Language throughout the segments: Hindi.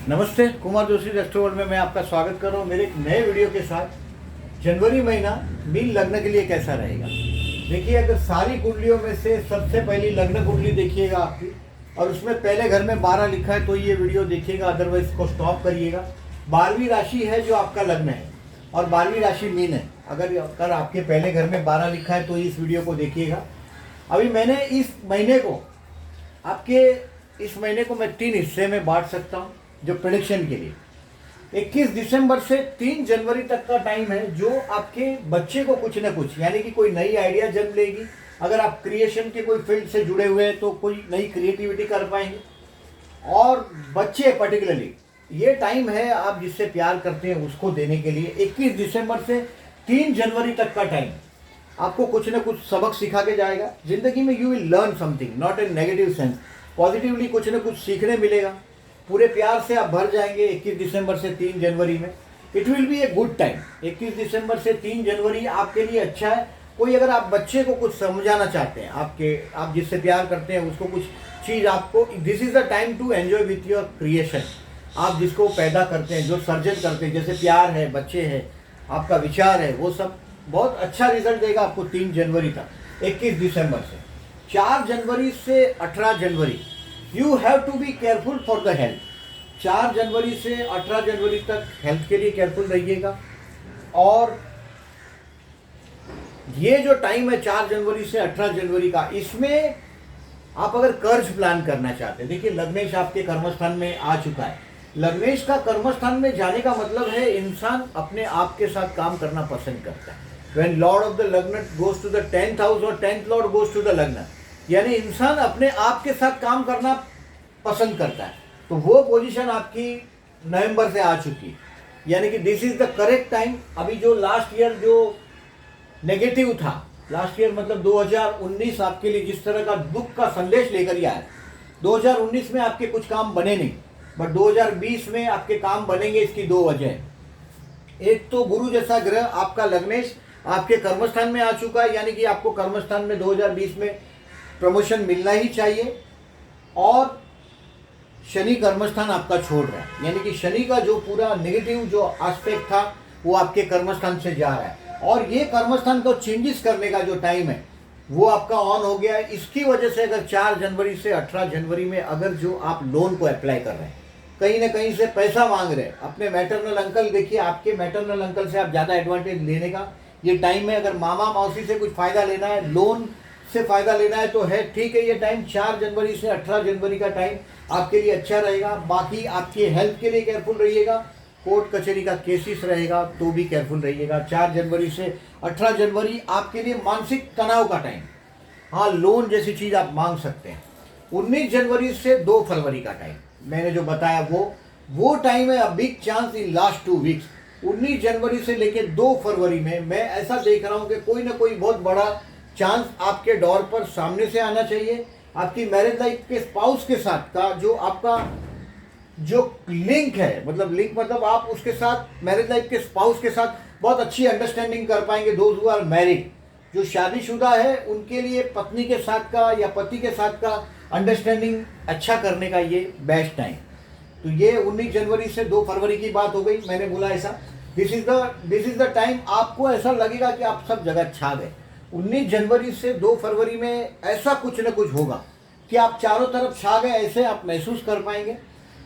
नमस्ते, कुमार जोशी रेस्टोरेंट में मैं आपका स्वागत कर रहा हूँ मेरे एक नए वीडियो के साथ। जनवरी महीना मीन लग्न के लिए कैसा रहेगा। देखिए, अगर सारी कुंडलियों में से सबसे पहली लग्न कुंडली देखिएगा आपकी और उसमें पहले घर में 12 लिखा है तो ये वीडियो देखिएगा, अदरवाइज इसको स्टॉप करिएगा। 12वीं राशि है जो आपका लग्न है और 12वीं राशि मीन है। अगर आपके पहले घर में 12 लिखा है तो इस वीडियो को देखिएगा। अभी मैंने इस महीने को मैं 3 हिस्से में बांट सकता हूँ जो प्रेडिक्शन के लिए। 21 दिसंबर से 3 जनवरी तक का टाइम है जो आपके बच्चे को कुछ ना कुछ यानी कि कोई नई आइडिया जन्म लेगी। अगर आप क्रिएशन के कोई फील्ड से जुड़े हुए हैं तो कोई नई क्रिएटिविटी कर पाएंगे। और बच्चे पर्टिकुलरली ये टाइम है आप जिससे प्यार करते हैं उसको देने के लिए। 21 दिसंबर से 3 जनवरी तक का टाइम आपको कुछ ना कुछ सबक सिखा के जाएगा। जिंदगी में you will learn something, not in negative sense, positively कुछ ना कुछ सीखने मिलेगा। पूरे प्यार से आप भर जाएंगे 21 दिसंबर से 3 जनवरी में। It will B a good time. 21 दिसंबर से 3 जनवरी आपके लिए अच्छा है। कोई अगर आप बच्चे को कुछ समझाना चाहते हैं, आप जिससे प्यार करते हैं उसको कुछ चीज़ आपको, this is the time to enjoy with your creation. आप जिसको पैदा करते हैं, जो सर्जन करते हैं, जैसे प्यार है, बच्चे हैं, आपका विचार है, वो सब बहुत अच्छा रिजल्ट देगा आपको 3 जनवरी तक। 21 दिसंबर से 4 जनवरी से 18 जनवरी you have to be careful for the health. 4 जनवरी से 18 जनवरी तक हेल्थ के लिए केयरफुल रहिएगा। और ये जो टाइम है 4 जनवरी से 18 जनवरी का, इसमें आप अगर कर्ज प्लान करना चाहते हैं, देखिए लग्नेश आपके कर्मस्थान में आ चुका है। लग्नेश का कर्मस्थान में जाने का मतलब है इंसान अपने आप के साथ काम करना पसंद करता है। When Lord of the Lagna goes to the 10th house और 10th Lord goes to the Lagna, यानी इंसान अपने आप के साथ काम करना पसंद करता है। तो वो पोजीशन आपकी नवंबर से आ चुकी है, यानी कि this is the correct time. अभी जो लास्ट ईयर जो नेगेटिव था, लास्ट ईयर मतलब 2019 आपके लिए जिस तरह का दुख का संदेश लेकर ही आया, 2019 में आपके कुछ काम बने नहीं, बट 2020 में आपके काम बनेंगे। इसकी 2 वजह है। एक तो गुरु जैसा ग्रह आपका लग्नेश आपके कर्मस्थान में आ चुका है, यानी कि आपको कर्मस्थान में 2020 में प्रमोशन मिलना ही चाहिए। और शनि कर्मस्थान आपका छोड़ रहा है, यानी कि शनि का जो पूरा नेगेटिव जो एस्पेक्ट था वो आपके कर्मस्थान से जा रहा है। और ये कर्मस्थान को चेंजेस करने का जो टाइम है वो आपका ऑन हो गया है। इसकी वजह से अगर 4 जनवरी से 18 जनवरी में अगर जो आप लोन को अप्लाई कर रहे हैं, कहीं ना कहीं से पैसा मांग रहे हैं अपने मैटरनल अंकल, देखिए आपके मैटरनल अंकल से आप ज़्यादा एडवांटेज लेने का ये टाइम है। अगर मामा मौसी से कुछ फ़ायदा लेना है, लोन से फ़ायदा लेना है तो है, ठीक है। ये टाइम 4 जनवरी से 18 जनवरी का टाइम आपके लिए अच्छा रहेगा। बाकी आपकी हेल्थ के लिए केयरफुल रहिएगा। कोर्ट कचहरी का केसेस रहेगा तो भी केयरफुल रहिएगा। 4 जनवरी से 18 जनवरी आपके लिए मानसिक तनाव का टाइम, हाँ लोन जैसी चीज़ आप मांग सकते हैं। 19 जनवरी से 2 फरवरी का टाइम मैंने जो बताया वो टाइम है। A big chance in last 2 weeks. 19 जनवरी से लेकर 2 फरवरी में मैं ऐसा देख रहा हूँ कि कोई ना कोई बहुत बड़ा चांस आपके डोर पर सामने से आना चाहिए। आपकी मैरिज लाइफ के स्पाउस के साथ का जो आपका जो लिंक है, मतलब आप उसके साथ मैरिज लाइफ के स्पाउस के साथ बहुत अच्छी अंडरस्टैंडिंग कर पाएंगे। दोज हु आर मैरिड, जो शादीशुदा है उनके लिए पत्नी के साथ का या पति के साथ का अंडरस्टैंडिंग अच्छा करने का ये बेस्ट टाइम। तो ये 19 जनवरी से 2 फरवरी की बात हो गई, मैंने बोला ऐसा। दिस इज द टाइम आपको ऐसा लगेगा कि आप सब जगह छा गए। 19 जनवरी से 2 फरवरी में ऐसा कुछ न कुछ होगा कि आप चारों तरफ छा गए, ऐसे आप महसूस कर पाएंगे।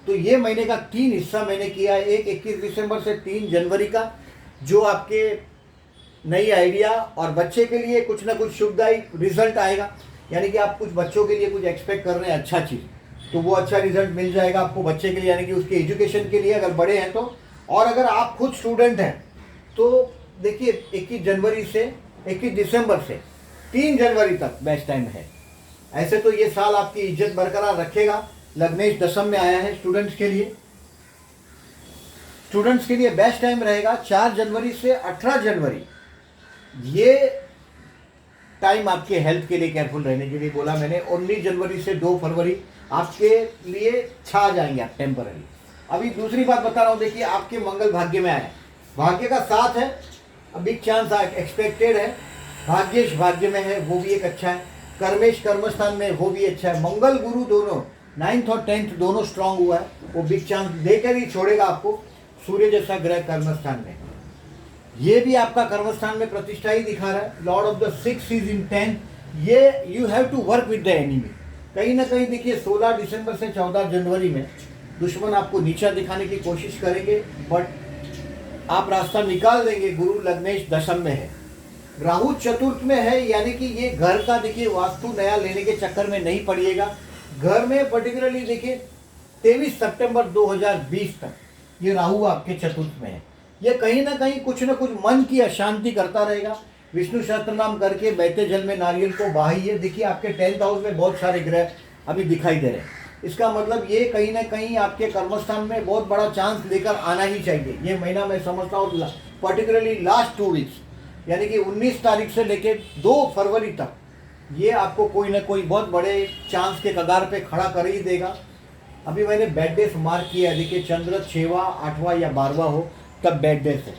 तो ये महीने का 3 हिस्सा मैंने किया है। एक 21 दिसंबर से 3 जनवरी का जो आपके नई आइडिया और बच्चे के लिए कुछ ना कुछ शुभदायी रिजल्ट आएगा, यानी कि आप कुछ बच्चों के लिए कुछ एक्सपेक्ट कर रहे हैं अच्छा चीज़, तो वो अच्छा रिजल्ट मिल जाएगा आपको बच्चे के लिए, यानी कि उसके एजुकेशन के लिए अगर बड़े हैं तो। और अगर आप खुद स्टूडेंट हैं तो देखिए 21 दिसंबर से 3 जनवरी तक बेस्ट टाइम है। ऐसे तो ये साल आपकी इज्जत बरकरार रखेगा। लग्नेश दशम में आया है स्टूडेंट्स के लिए बेस्ट टाइम रहेगा 4 जनवरी से 18 जनवरी। ये टाइम आपके हेल्थ के लिए केयरफुल रहने के लिए बोला मैंने। 19 जनवरी से 2 फरवरी आपके लिए छा जाएंगे आप टेम्पररी। अभी दूसरी बात बता रहा हूँ, देखिए आपके मंगल भाग्य में आए, भाग्य का साथ है, बिग चांस एक्सपेक्टेड है। भाग्येश भाग्य में है, वो भी एक अच्छा है। कर्मेश कर्मस्थान में, वो भी अच्छा है। मंगल गुरु दोनों 9th और 10th दोनों स्ट्रांग हुआ है, वो बिग चांस देकर ही छोड़ेगा आपको। सूर्य जैसा ग्रह कर्मस्थान में, ये भी आपका कर्मस्थान में प्रतिष्ठा ही दिखा रहा है। Lord of the 6 is in 10th, ये you have to work with the enemy. कहीं ना कहीं देखिए 16 दिसंबर से 14 जनवरी में दुश्मन आपको नीचा दिखाने की कोशिश करेंगे, बट आप रास्ता निकाल देंगे। गुरु लग्नेश दशम में है, राहु चतुर्थ में है, यानी कि ये घर का देखिए वास्तु नया लेने के चक्कर में नहीं पड़िएगा। घर में पर्टिकुलरली देखिए 23 सितंबर 2020 तक ये राहु आपके चतुर्थ में है। ये कहीं ना कहीं कुछ न कुछ मन की अशांति करता रहेगा। विष्णु सहस्त्र नाम करके बहते जल में नारियल को बहाइए। देखिए आपके 10th हाउस में बहुत सारे ग्रह अभी दिखाई दे रहे हैं। इसका मतलब ये कहीं ना कहीं आपके कर्मस्थान में बहुत बड़ा चांस लेकर आना ही चाहिए। ये महीना मैं समझता हूँ पर्टिकुलरली लास्ट 2 वीक्स, यानी कि 19 तारीख से लेके 2 फरवरी तक ये आपको कोई ना कोई बहुत बड़े चांस के कगार पे खड़ा कर ही देगा। अभी मैंने बैड डेज मार्क किया है, देखिए चंद्र 6वां 8वां या 12वां हो तब बैड डेज है।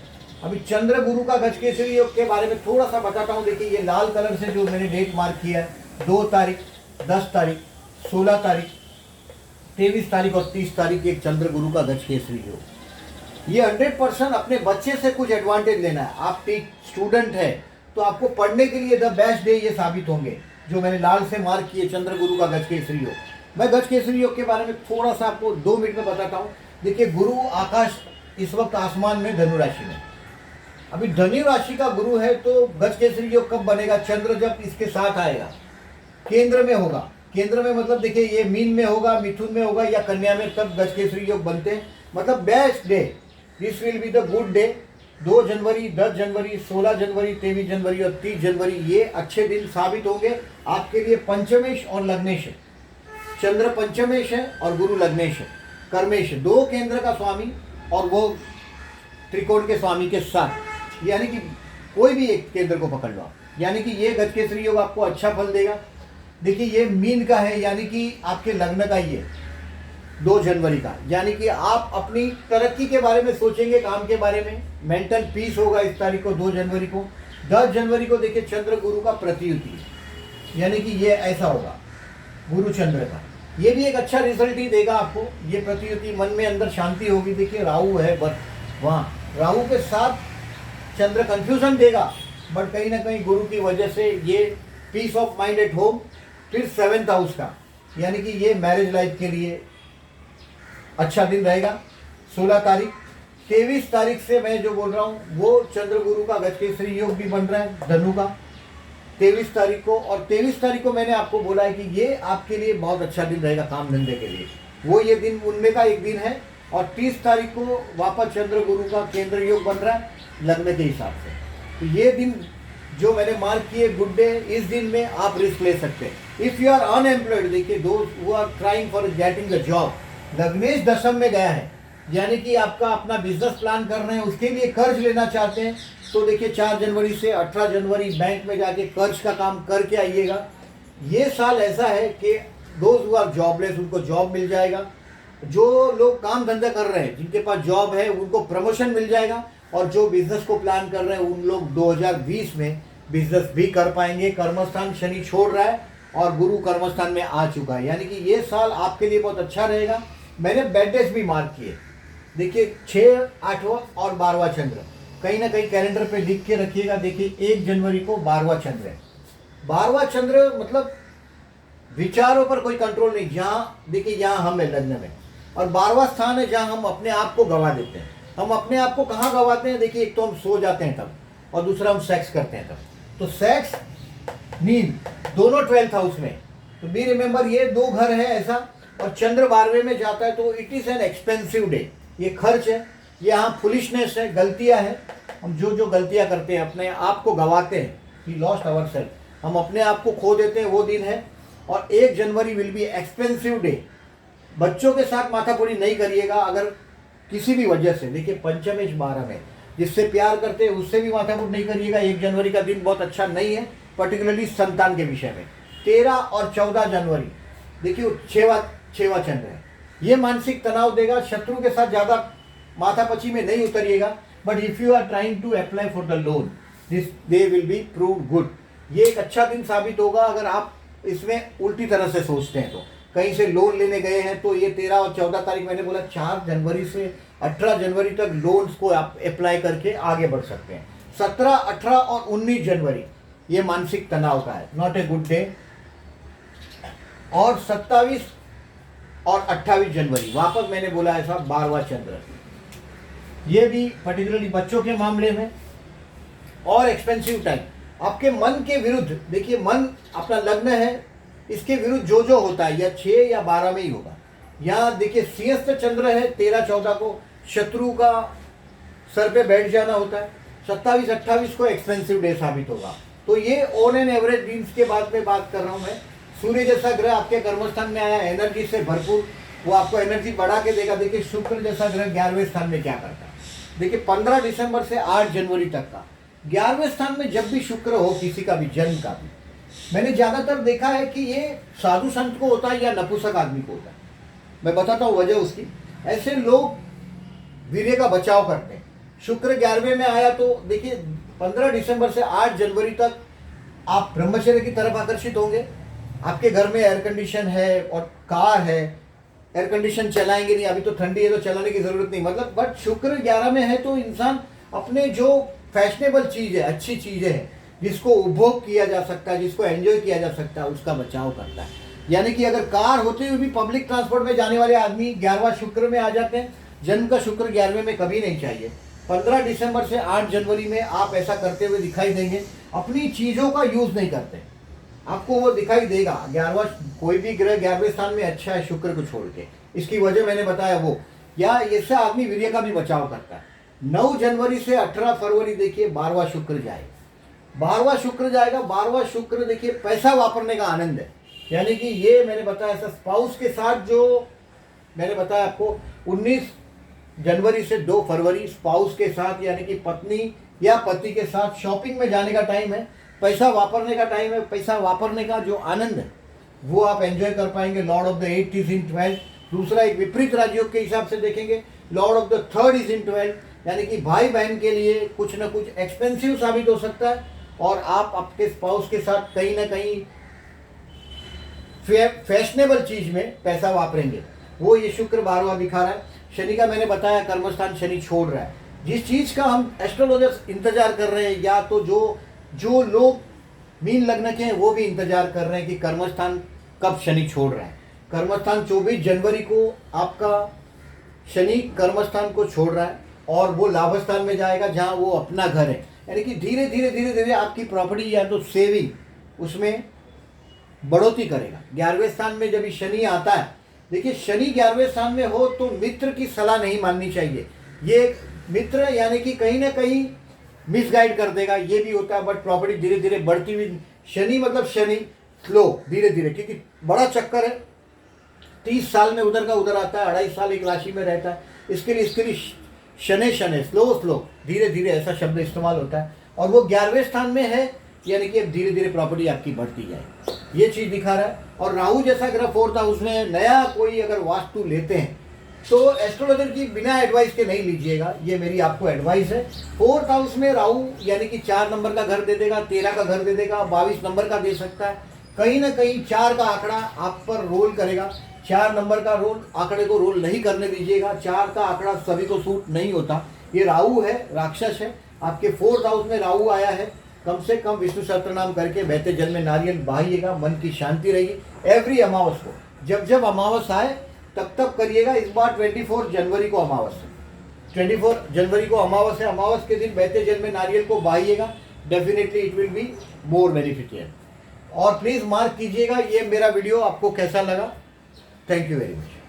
अभी चंद्र गुरु का गजकेसरी योग के बारे में थोड़ा सा बताता हूँ। देखिए ये लाल कलर से जो मैंने डेट मार्क किया है, 2 तारीख, 10 तारीख, 16 तारीख, 23 तारीख और 30 तारीख एक चंद्र गुरु का गजकेसरी योग। ये 100% अपने बच्चे से कुछ एडवांटेज लेना है। आप स्टूडेंट है तो आपको पढ़ने के लिए द बेस्ट डे ये साबित होंगे, जो मैंने लाल से मार्क किए चंद्र गुरु का गजकेसरी योग। मैं गजकेसरी योग के बारे में थोड़ा सा आपको 2 मिनट में बताता हूँ। देखिए गुरु आकाश इस वक्त आसमान में धनु राशि में, अभी धनु राशि का गुरु है, तो गजकेसरी योग कब बनेगा? चंद्र जब इसके साथ आएगा, केंद्र में होगा। केंद्र में मतलब देखिए ये मीन में होगा, मिथुन में होगा या कन्या में, तब गजकेसरी योग बनते हैं। मतलब best day, this will be the good day. 2 जनवरी, 10 जनवरी, 16 जनवरी, 23 जनवरी और 30 जनवरी ये अच्छे दिन साबित होंगे आपके लिए। पंचमेश और लग्नेश है, चंद्र पंचमेश है और गुरु लग्नेश है, कर्मेश है, 2 केंद्र का स्वामी और वो त्रिकोण के स्वामी के साथ, यानी कि कोई भी एक केंद्र को पकड़ लो, यानी कि ये गजकेसरी योग आपको अच्छा फल देगा। देखिए ये मीन का है, यानी कि आपके लग्न का ही है, 2 जनवरी का, यानी कि आप अपनी तरक्की के बारे में सोचेंगे, काम के बारे में, मेंटल पीस होगा इस तारीख को, 2 जनवरी को। 10 जनवरी को देखिए चंद्र गुरु का प्रतियुति, यानी कि ये ऐसा होगा गुरु चंद्र का, ये भी एक अच्छा रिजल्ट ही देगा आपको। ये प्रतियुति मन में अंदर शांति होगी। देखिए राहु है बट वहाँ राहु के साथ चंद्र कंफ्यूजन देगा, बट कहीं ना कहीं गुरु की वजह से ये peace of mind at home. फिर 7th हाउस का, यानी कि ये मैरिज लाइफ के लिए अच्छा दिन रहेगा। 16 तारीख, 23 तारीख से मैं जो बोल रहा हूँ वो चंद्र गुरु का गजकेसरी योग भी बन रहा है धनु का 23 तारीख को। और 23 तारीख को मैंने आपको बोला है कि ये आपके लिए बहुत अच्छा दिन रहेगा काम धंधे के लिए, वो ये दिन उनमें का एक दिन है। और 30 तारीख को वापस चंद्र गुरु का केंद्र योग बन रहा है लग्न के हिसाब से। तो ये दिन जो मैंने मार्क किए गुड डे, इस दिन में आप रिस्क ले सकते हैं। इफ़ यू आर अनएम्प्लॉयड, देखिए those who are trying for getting the job, लग्नेश दशम में गया है, यानी कि आपका अपना बिजनेस प्लान कर रहे हैं, उसके लिए कर्ज लेना चाहते हैं, तो देखिए 4 जनवरी से 18 जनवरी बैंक में जाके कर्ज का काम करके आइएगा। ये साल ऐसा है कि दोज हु आर जॉबलेस उनको जॉब मिल जाएगा, जो लोग काम धंधा कर रहे हैं जिनके पास जॉब है उनको प्रमोशन मिल जाएगा, और जो बिजनेस को प्लान कर रहे हैं उन लोग 2020 में बिजनेस भी कर पाएंगे। कर्मस्थान शनि छोड़ रहा है और गुरु कर्मस्थान में आ चुका है, यानी कि ये साल आपके लिए बहुत अच्छा रहेगा। मैंने बैड डेज भी मार्क किए, देखिए 6, 8वां और 12वां चंद्र, कहीं ना कहीं कैलेंडर पे लिख के रखिएगा। देखिए 1 जनवरी को 12वां चंद्र है। 12वां चंद्र मतलब विचारों पर कोई कंट्रोल नहीं, जहाँ देखिए यहाँ हम है लग्न में, और 12वां स्थान है जहाँ हम अपने आप को गंवा देते हैं। हम अपने आप को कहाँ गंवाते हैं? देखिए एक तो हम सो जाते हैं तब, और दूसरा हम सेक्स करते हैं तब। तो सेक्स नींद दोनों 12th हाउस में, तो बी रिमेंबर ये 2 घर है ऐसा। और चंद्र 12वें में जाता है तो it is an expensive day, ये खर्च है, ये यहाँ फुलिशनेस है, गलतियाँ हैं। हम जो गलतियाँ करते हैं अपने आप को गंवाते हैं, वी लॉस्ट आवर सेल्फ, हम अपने आप को खो देते हैं, वो दिन है। और 1 जनवरी विल बी एक्सपेंसिव डे। बच्चों के साथ माथापुरी नहीं करिएगा अगर किसी भी वजह से। देखिए पंचमेश 12 में, जिससे प्यार करते हैं उससे भी माथापुरी नहीं करिएगा। 1 जनवरी का दिन बहुत अच्छा नहीं है, पर्टिकुलरली संतान के विषय में। 13 और 14 जनवरी देखिए 6वां चंद्र है, ये मानसिक तनाव देगा। शत्रु के साथ ज़्यादा माथापची में नहीं उतरिएगा, but if you are trying to apply for the loan this day will be prove good. ये एक अच्छा दिन साबित होगा अगर आप इसमें उल्टी तरह से सोचते हैं तो। कहीं से लोन लेने गए हैं तो ये 13 और 14 तारीख मैंने बोला 4 जनवरी से 18 जनवरी तक लोन्स को आप अप्लाई करके आगे बढ़ सकते हैं। 17, 18 और 19 जनवरी ये मानसिक तनाव का है, नॉट ए गुड डे। और 27 और 28 जनवरी वापस मैंने बोला ऐसा 12वां चंद्र, ये भी पर्टिकुलरली बच्चों के मामले में। और एक्सपेंसिव टाइम आपके मन के विरुद्ध, देखिए मन अपना लग्न है, इसके विरुद्ध जो होता है या 6 या 12 में ही होगा। यहाँ देखिए सिंहस्थ चंद्र है 13, 14 को शत्रु का सर पे बैठ जाना होता है। 27, 28 को एक्सपेंसिव डे साबित होगा। तो ये ऑन एन एवरेज बीम्स के बाद में बात कर रहा हूँ मैं। सूर्य जैसा ग्रह आपके कर्मस्थान में आया, एनर्जी से भरपूर, वो आपको एनर्जी बढ़ा के देगा। देखिए शुक्र जैसा ग्रह 11वें स्थान में क्या करता है, देखिए 15 दिसंबर से 8 जनवरी तक का 11वें स्थान में जब भी शुक्र हो किसी का भी जन्म का भी, मैंने ज़्यादातर देखा है कि ये साधु संत को होता है या नपुंसक आदमी को होता है। मैं बताता हूँ वजह उसकी। ऐसे लोग वीर्य का बचाव करते हैं। शुक्र 11वें में आया तो देखिए 15 दिसंबर से 8 जनवरी तक आप ब्रह्मचर्य की तरफ आकर्षित होंगे। आपके घर में एयर कंडीशन है और कार है, एयर कंडीशन चलाएंगे नहीं, अभी तो ठंडी है तो चलाने की जरूरत नहीं, मतलब बट शुक्र 11 में है तो इंसान अपने जो फैशनेबल चीज़ है, अच्छी चीज़ें हैं, जिसको उपभोग किया जा सकता है, जिसको एंजॉय किया जा सकता है, उसका बचाव करता है। यानी कि अगर कार होते हुए भी पब्लिक ट्रांसपोर्ट में जाने वाले आदमी 11वां शुक्र में आ जाते हैं। जन्म का शुक्र 11वें में कभी नहीं चाहिए। 15 दिसंबर से 8 जनवरी में आप ऐसा करते हुए दिखाई देंगे। अपनी चीज़ों का यूज़ नहीं करते, आपको वो दिखाई देगा। 11वां कोई भी ग्रह 11वें स्थान में अच्छा है शुक्र को छोड़ के, इसकी वजह मैंने बताया वो, या इससे आदमी वीर्य का भी बचाव करता है। 9 जनवरी से 18 फरवरी देखिए 12वां शुक्र जाएगा। 12वां शुक्र जाएगा। 12वां शुक्र देखिए पैसा वापरने का आनंद है। यानी कि ये मैंने बताया ऐसा स्पाउस के साथ, जो मैंने बताया आपको 19 जनवरी से 2 फरवरी स्पाउस के साथ यानी कि पत्नी या पति के साथ शॉपिंग में जाने का टाइम है, पैसा वापरने का टाइम है। पैसा वापरने का जो आनंद है वो आप एंजॉय कर पाएंगे। Lord of the 8 is in 12। दूसरा एक विपरीत राजयोग के हिसाब से देखेंगे, Lord of the 3 is in 12, यानी कि भाई बहन के लिए कुछ ना कुछ एक्सपेंसिव साबित हो सकता है और आप आपके स्पाउस के साथ कहीं ना कहीं फैशनेबल चीज में पैसा वापरेंगे। वो ये शुक्र 12वां दिखा रहा है। शनि का मैंने बताया कर्मस्थान शनि छोड़ रहा है। जिस चीज का हम एस्ट्रोलॉजर्स इंतजार कर रहे हैं, या तो जो लोग मीन लग्न के हैं वो भी इंतजार कर रहे हैं कि कर्मस्थान कब शनि छोड़ रहा है। कर्मस्थान 24 जनवरी को आपका शनि कर्मस्थान को छोड़ रहा है और वो लाभस्थान में जाएगा जहां वो अपना घर है। यानी कि धीरे धीरे आपकी प्रॉपर्टी या तो सेविंग उसमें बढ़ोतरी करेगा। 11वें स्थान में जब शनि आता है, देखिए शनि 11वें स्थान में हो तो मित्र की सलाह नहीं माननी चाहिए। ये मित्र यानी कि कहीं ना कहीं मिसगाइड कर देगा, ये भी होता है। बट प्रॉपर्टी धीरे धीरे बढ़ती हुई, शनि मतलब शनि स्लो धीरे धीरे, क्योंकि बड़ा चक्कर है। 30 साल में उधर का उधर आता है, 2.5 साल एक राशि में रहता है। इसके लिए शनि स्लो धीरे धीरे ऐसा शब्द इस्तेमाल होता है। और वो 11वें स्थान में है, यानी कि अब धीरे धीरे प्रॉपर्टी आपकी बढ़ती जाए, ये चीज़ दिखा रहा है। और राहु जैसा ग्रह 4th हाउस में, नया कोई अगर वास्तु लेते हैं तो एस्ट्रोलॉजर की बिना एडवाइस के नहीं लीजिएगा, ये मेरी आपको एडवाइस है। 4th हाउस में राहु यानी कि 4 नंबर का घर दे देगा, 13 का घर दे देगा, 22 नंबर का दे सकता है। कहीं ना कहीं 4 का आंकड़ा आप पर रोल करेगा। 4 नंबर का आंकड़े को रोल नहीं करने दीजिएगा। 4 का आंकड़ा सभी को सूट नहीं होता। ये राहु है, राक्षस है। आपके 4th हाउस में राहु आया है। कम से कम विष्णु सहस्त्रनाम करके बहते जल में नारियल बहाइएगा, मन की शांति रहेगी। एवरी अमावस को, जब अमावस आए तब करिएगा। इस बार 24 जनवरी को अमावस है, 24 जनवरी को अमावस है। अमावस के दिन बहते जल में नारियल को बहाइएगा, definitely it will be more beneficial. और प्लीज़ मार्क कीजिएगा ये मेरा वीडियो आपको कैसा लगा। Thank you very much.